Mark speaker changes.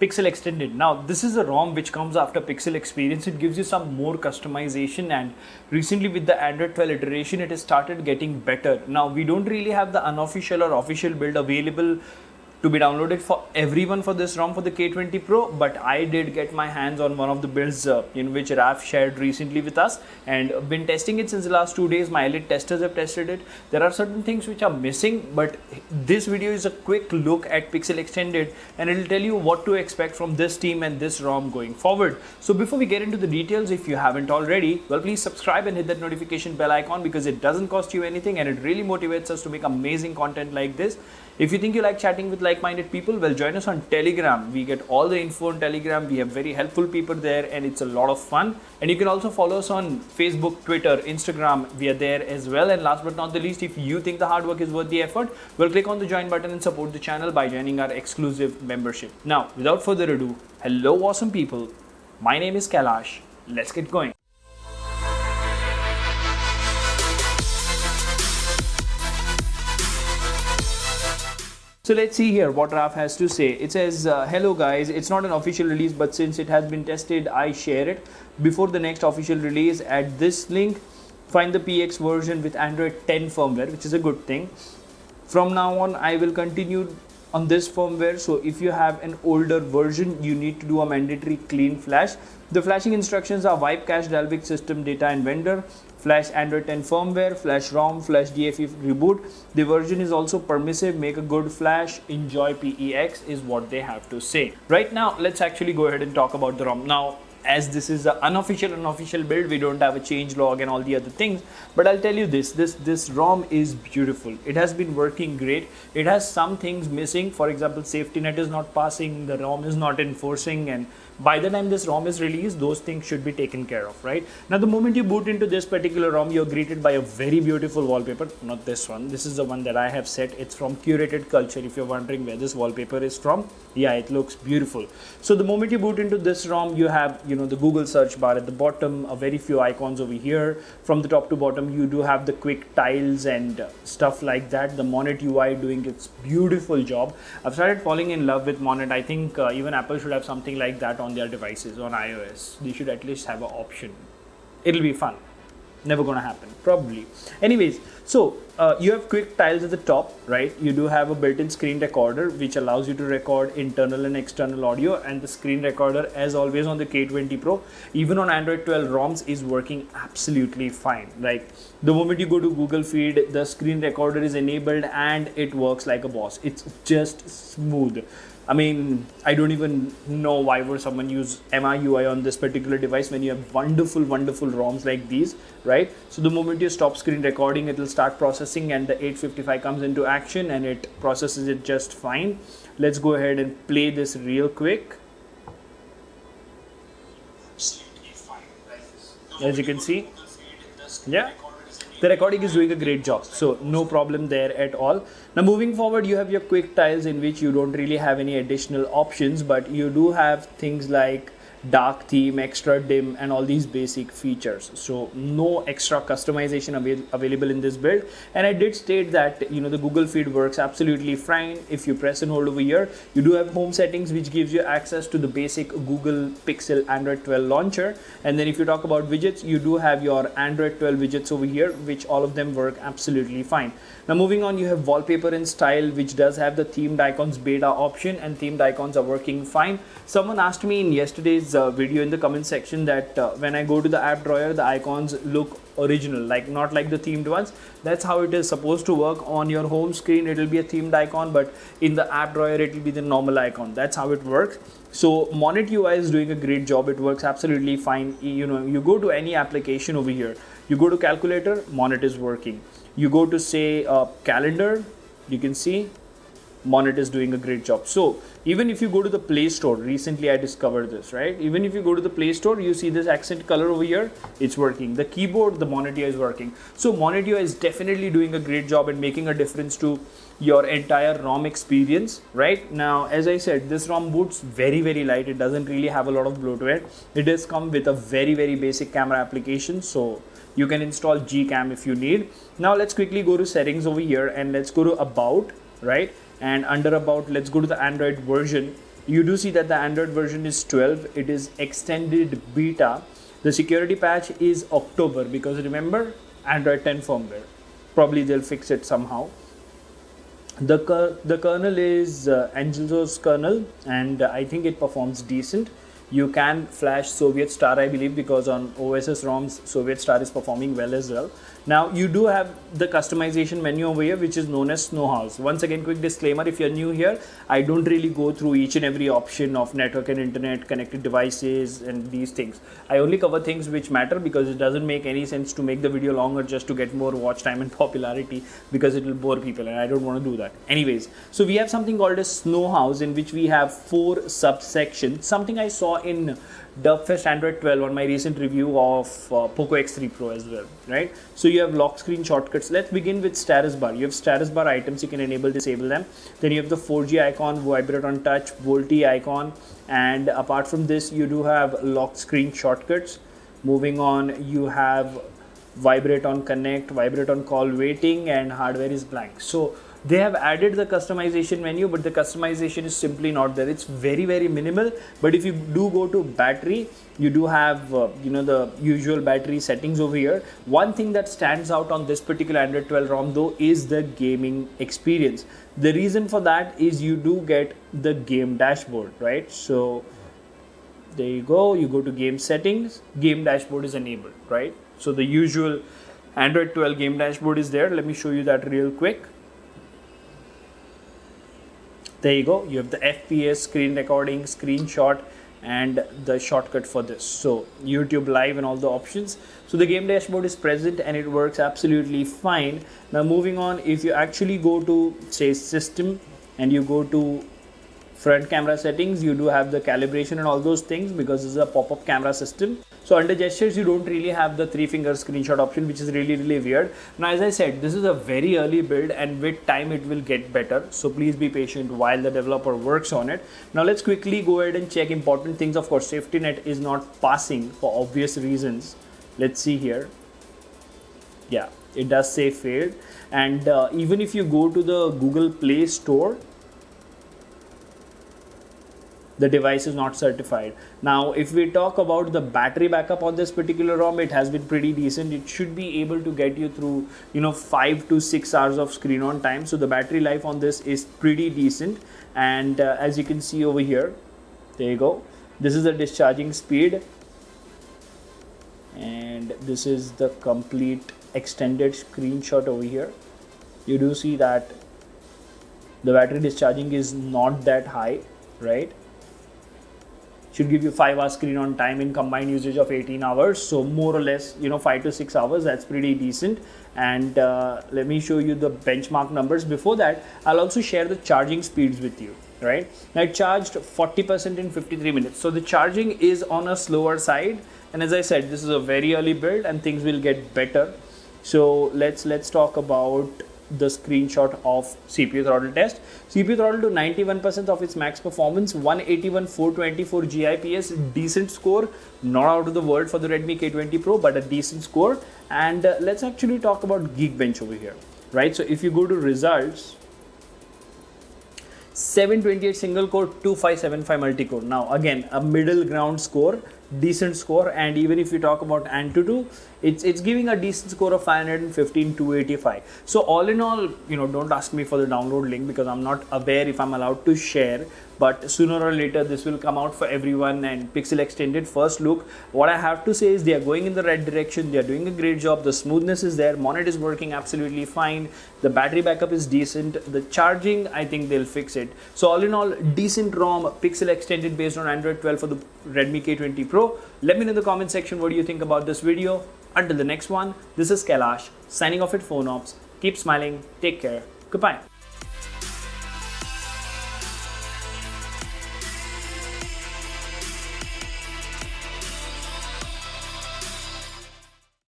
Speaker 1: Pixel Extended. Now this is a ROM which comes after Pixel Experience. It gives you some more customization, and recently with the Android 12 iteration it has started getting better. Now we don't really have the unofficial or official build available to be downloaded for everyone for this ROM for the K20 Pro, but I did get my hands on one of the builds in which Raf shared recently with us, and been testing it since the last 2 days. My elite testers have tested it. There are certain things which are missing, but this video is a quick look at Pixel Extended, and it will tell you what to expect from this team and this ROM going forward. So before we get into the details, if you haven't already, well, please subscribe and hit that notification bell icon, because it doesn't cost you anything and it really motivates us to make amazing content like this. If you think you like chatting with like-minded people, well, join us on Telegram. We get all the info on Telegram. We have very helpful people there and it's a lot of fun. And you can also follow us on Facebook, Twitter, Instagram. We are there as well. And last but not the least, if you think the hard work is worth the effort, well, click on the join button and support the channel by joining our exclusive membership. Now, without further ado, hello awesome people. My name is Kailash. Let's get going. So let's see here what Raf has to say. It says, hello guys, it's not an official release, but since it has been tested, I share it. Before the next official release, at this link, find the PX version with Android 10 firmware, which is a good thing. From now on, I will continue on this firmware. So if you have an older version, you need to do a mandatory clean flash. The flashing instructions are wipe cache, Dalvik system data and vendor, flash Android 10 firmware, flash ROM, flash DFE reboot. The version is also permissive, make a good flash, enjoy PEX is what they have to say. Right now, let's actually go ahead and talk about the ROM. Now, as this is the unofficial build, we don't have a change log and all the other things, but I'll tell you this ROM is beautiful. It has been working great. It has some things missing. For example, safety net is not passing, the ROM is not enforcing, and by the time this ROM is released, those things should be taken care of, right? Now, the moment you boot into this particular ROM, you're greeted by a very beautiful wallpaper. Not this one. This is the one that I have set. It's from Curated Culture. If you're wondering where this wallpaper is from, yeah, it looks beautiful. So the moment you boot into this ROM, you have, the Google search bar at the bottom, a very few icons over here. From the top to bottom, you do have the quick tiles and stuff like that. The Monet UI doing its beautiful job. I've started falling in love with Monet. I think even Apple should have something like that on their devices on iOS. They should at least have an option. It'll be fun. Never gonna happen, probably. Anyways, so you have quick tiles at the top, right? You do have a built-in screen recorder which allows you to record internal and external audio, and the screen recorder, as always on the K20 Pro, even on Android 12 ROMs, is working absolutely fine. Like the moment you go to Google Feed, the screen recorder is enabled and it works like a boss. It's just smooth. I mean, I don't even know why would someone use MIUI on this particular device when you have wonderful ROMs like these, right? So the moment you stop screen recording, it will start processing and the 855 comes into action and it processes it just fine. Let's go ahead and play this real quick. As you can see, yeah, the recording is doing a great job, so no problem there at all. Now moving forward, you have your quick tiles in which you don't really have any additional options, but you do have things like dark theme, extra dim, and all these basic features. So no extra customization available in this build. And I did state that the Google Feed works absolutely fine. If you press and hold over here, you do have home settings which gives you access to the basic Google Pixel Android 12 launcher. And then if you talk about widgets, you do have your Android 12 widgets over here, which all of them work absolutely fine. Now moving on, you have wallpaper and style, which does have the themed icons beta option, and themed icons are working fine. Someone asked me in yesterday's video in the comment section that when I go to the app drawer, the icons look original, like not like the themed ones. That's how it is supposed to work. On your home screen it will be a themed icon, but in the app drawer it will be the normal icon. That's how it works. So Monet UI is doing a great job. It works absolutely fine. You go to any application over here, you go to calculator, Monet is working. You go to say calendar, you can see Monet is doing a great job. So even if you go to the Play Store, recently I discovered this, right? Even if you go to the Play Store, you see this accent color over here, it's working. The keyboard, the Monet UI is working. So Monet UI is definitely doing a great job and making a difference to your entire ROM experience. Right now, as I said, this ROM boots very light. It doesn't really have a lot of bloatware. It does come with a very basic camera application, so you can install Gcam if you need. Now let's quickly go to settings over here and let's go to about, right? And under about, let's go to the Android version. You do see that the Android version is 12. It is extended beta. The security patch is October, because remember, Android 10 firmware. Probably they'll fix it somehow. The kernel is Angel's kernel, and I think it performs decent. You can flash Soviet Star, I believe, because on OSS ROMs, Soviet Star is performing well as well. Now, you do have the customization menu over here, which is known as Snow House. Once again, quick disclaimer, if you're new here, I don't really go through each and every option of network and internet, connected devices, and these things. I only cover things which matter, because it doesn't make any sense to make the video longer just to get more watch time and popularity, because it will bore people, and I don't want to do that. Anyways, so we have something called a Snow House, in which we have 4 subsections, something I saw in Dubfest Android 12 on my recent review of Poco X3 Pro as well, right? So you have lock screen shortcuts. Let's begin with status bar. You have status bar items, you can enable, disable them. Then you have the 4G icon, vibrate on touch, VoLTE icon, and apart from this, you do have lock screen shortcuts. Moving on, you have vibrate on connect, vibrate on call waiting, and hardware is blank. So they have added the customization menu, but the customization is simply not there. It's very, very minimal. But if you do go to battery, you do have the usual battery settings over here. One thing that stands out on this particular Android 12 ROM though is the gaming experience. The reason for that is you do get the game dashboard, right? So there you go, you go to game settings, game dashboard is enabled, right? So the usual Android 12 game dashboard is there. Let me show you that real quick. There you go, you have the FPS, screen recording, screenshot, and the shortcut for this. So YouTube Live and all the options. So the game dashboard is present and it works absolutely fine. Now moving on, if you actually go to say system and you go to front camera settings, you do have the calibration and all those things, because this is a pop-up camera system. So under gestures, you don't really have the 3-finger screenshot option, which is really, really weird. Now, as I said, this is a very early build, and with time it will get better. So please be patient while the developer works on it. Now let's quickly go ahead and check important things. Of course, safety net is not passing for obvious reasons. Let's see here. Yeah, it does say failed. And even if you go to the Google Play Store, the device is not certified. Now, if we talk about the battery backup on this particular ROM, it has been pretty decent. It should be able to get you through, 5 to 6 hours of screen on time. So the battery life on this is pretty decent. And as you can see over here, there you go. This is the discharging speed. And this is the complete extended screenshot over here. You do see that the battery discharging is not that high, right? Should give you 5 hours screen on time in combined usage of 18 hours. So more or less, 5 to 6 hours, that's pretty decent. And let me show you the benchmark numbers. Before that, I'll also share the charging speeds with you, right? Now it charged 40% in 53 minutes. So the charging is on a slower side. And as I said, this is a very early build and things will get better. So let's talk about the screenshot of CPU throttle test. CPU throttle to 91% of its max performance, 181 424 GIPS, decent score, not out of the world for the Redmi K20 Pro, but a decent score. And let's actually talk about Geekbench over here, right? So if you go to results, 728 single core, 2575 multi-core. Now again, a middle ground score, decent score. And even if you talk about Antutu, it's giving a decent score of 515 285. So all in all, don't ask me for the download link, because I'm not aware if I'm allowed to share, but sooner or later this will come out for everyone. And Pixel Extended first look, what I have to say is they are going in the right direction. They are doing a great job. The smoothness is there, Monet is working absolutely fine, the battery backup is decent, the charging, I think they'll fix it. So all in all, decent ROM, Pixel Extended based on Android 12 for the Redmi K20 Pro. Let me know in the comment section what do you think about this video. Until the next one, this is Kailash signing off at PhoneOps. Keep smiling, take care, goodbye.